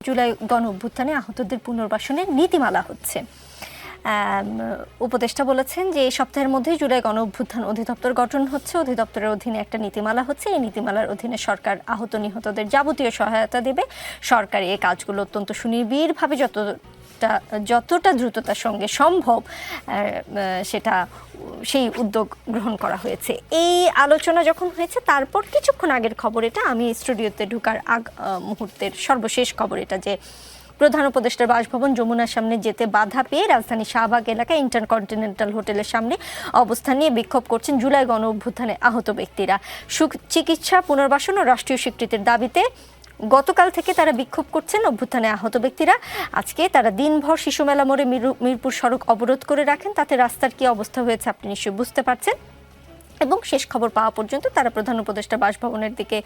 জুলাই গণ অভ্যুত্থানে আহতদের পুনর্বাসনের নীতিমালা হচ্ছে। উপদেষ্টা বলেছেন যে এই সপ্তাহের মধ্যেই জুলাই গণ অভ্যুত্থান অধিদপ্তর গঠন হচ্ছে। অধিদপ্তরের অধীনে একটা নীতিমালা হচ্ছে। এই নীতিমালার অধীনে সরকার আহত নিহতদের যাবতীয় সহায়তা দেবে। সরকার এই কাজগুলো অত্যন্ত সুনিবিড়ভাবে যতটা দ্রুততার সঙ্গে সম্ভব সেটা সেই উদ্যোগ গ্রহণ করা হয়েছে। এই আলোচনা যখন হয়েছে তারপর কিছুক্ষণ আগের খবর এটা, আমি স্টুডিওতে ঢোকার মুহূর্তের সর্বশেষ খবর এটা যে প্রধান উপদেষ্টার বাসভবন যমুনার সামনে যেতে বাধা পেয়ে রাজধানী শাহবাগ এলাকায় ইন্টারকন্টিনেন্টাল হোটেলের সামনে অবস্থান নিয়ে বিক্ষোভ করছেন জুলাই গণ অভ্যুত্থানে আহত ব্যক্তিরা। চিকিৎসা পুনর্বাসন ও রাষ্ট্রীয় স্বীকৃতির দাবিতে গতকাল থেকে তারা বিক্ষোভ করছেন অভ্যুত্থানে আহত ব্যক্তিরা। আজকে তারা দিনভর শিশু মেলা মোড়ে মিরপুর সড়ক অবরোধ করে রাখেন। তাতে রাস্তার কি অবস্থা হয়েছে আপনি নিশ্চয়ই বুঝতে পারছেন। এবং শেষ খবর পাওয়া পর্যন্ত তারা প্রধান উপদেষ্টা বাসভবনের দিকে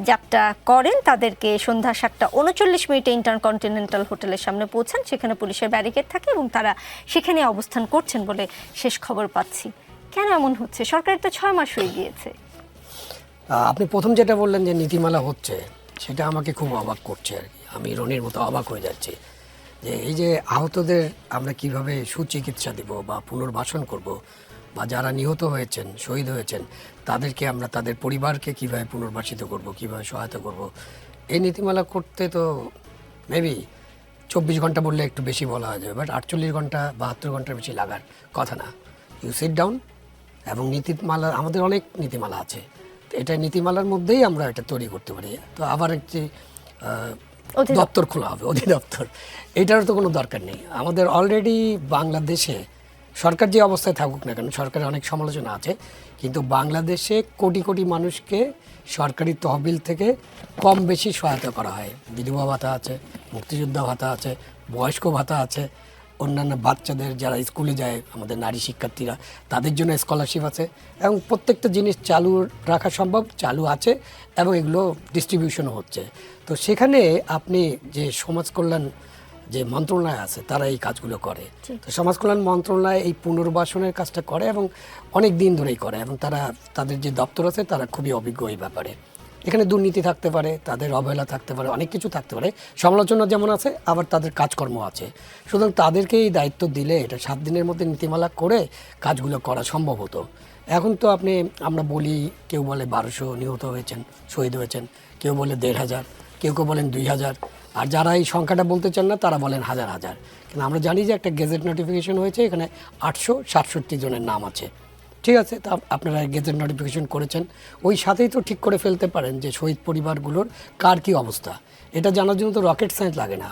যাত্রা করেন। তাদেরকে সন্ধ্যা 7:39 ইন্টারকন্টিনেন্টাল হোটেলের সামনে পৌঁছান। সেখানে পুলিশের ব্যারিকেড থাকে এবং তারা সেখানে অবস্থান করছেন বলে শেষ খবর পাচ্ছি। কেন এমন হচ্ছে? সরকারের তো 6 মাস হয়ে গিয়েছে। আপনি প্রথম যেটা বললেন যে নীতিমালা হচ্ছে, সেটা আমাকে খুব অবাক করছে আর কি। আমি রনির মতো অবাক হয়ে যাচ্ছি যে এই যে আহতদের আমরা কিভাবে সুচিকিৎসা দেব বা পুনর্বাসন করব, বা যারা নিহত হয়েছেন, শহীদ হয়েছেন, তাদেরকে আমরা তাদের পরিবারকে কিভাবে পুনর্বাসিত করব, কিভাবে সহায়তা করব, এই নীতিমালা করতে তো মেবি 24 ঘন্টা বললে একটু বেশি বলা হয়ে যাবে, বাট 48 ঘন্টা 72 ঘন্টার বেশি লাগার কথা না। ইউ সিট ডাউন, এবং নীতিমালা আমাদের অনেক নীতিমালা আছে, তো এটা নীতিমালার মধ্যেই আমরা এটা তৈরি করতে পারি। তো আবার একটি দপ্তর খোলা হবে, অধিদপ্তর, এটারও তো কোনো দরকার নেই। আমাদের অলরেডি বাংলাদেশে সরকার যে অবস্থায় থাকুক না কেন, সরকারের অনেক সমালোচনা আছে, কিন্তু বাংলাদেশে কোটি কোটি মানুষকে সরকারি তহবিল থেকে কম বেশি সহায়তা করা হয়। বিধবা ভাতা আছে, মুক্তিযোদ্ধা ভাতা আছে, বয়স্ক ভাতা আছে, অন্যান্য বাচ্চাদের যারা স্কুলে যায়, আমাদের নারী শিক্ষার্থীরা, তাদের জন্য স্কলারশিপ আছে, এবং প্রত্যেকটা জিনিস চালু রাখা সম্ভব, চালু আছে, এবং এগুলো ডিস্ট্রিবিউশনও হচ্ছে। তো সেখানে আপনি যে সমাজ কল্যাণ যে মন্ত্রণালয় আছে, তারা এই কাজগুলো করে। তো সমাজ কল্যাণ মন্ত্রণালয় এই পুনর্বাসনের কাজটা করে এবং অনেক দিন ধরেই করে, এবং তাদের যে দপ্তর আছে তারা খুবই অভিজ্ঞ এই ব্যাপারে। এখানে দুর্নীতি থাকতে পারে, তাদের অবহেলা থাকতে পারে, অনেক কিছু থাকতে পারে, সমালোচনা যেমন আছে, আবার তাদের কাজকর্ম আছে। সুতরাং তাদেরকে এই দায়িত্ব দিলে এটা 7 দিনের মধ্যে নীতিমালা করে কাজগুলো করা সম্ভব হতো। এখন তো আমরা বলি, কেউ বলে 1200 নিহত হয়েছেন, শহীদ হয়েছেন, কেউ বলে 1500, কেউ বলেন 2000, আর যারা এই সংখ্যাটা বলতে চান না তারা বলেন হাজার হাজার। কিন্তু আমরা জানি যে একটা গেজেট নোটিফিকেশন হয়েছে, এখানে 867 জনের নাম আছে। ঠিক আছে, তা আপনারা গেজেট নোটিফিকেশন করেছেন, ওই সাথেই তো ঠিক করে ফেলতে পারেন যে শহীদ পরিবারগুলোর কার কী অবস্থা। এটা জানার জন্য তো রকেট সায়েন্স লাগে না।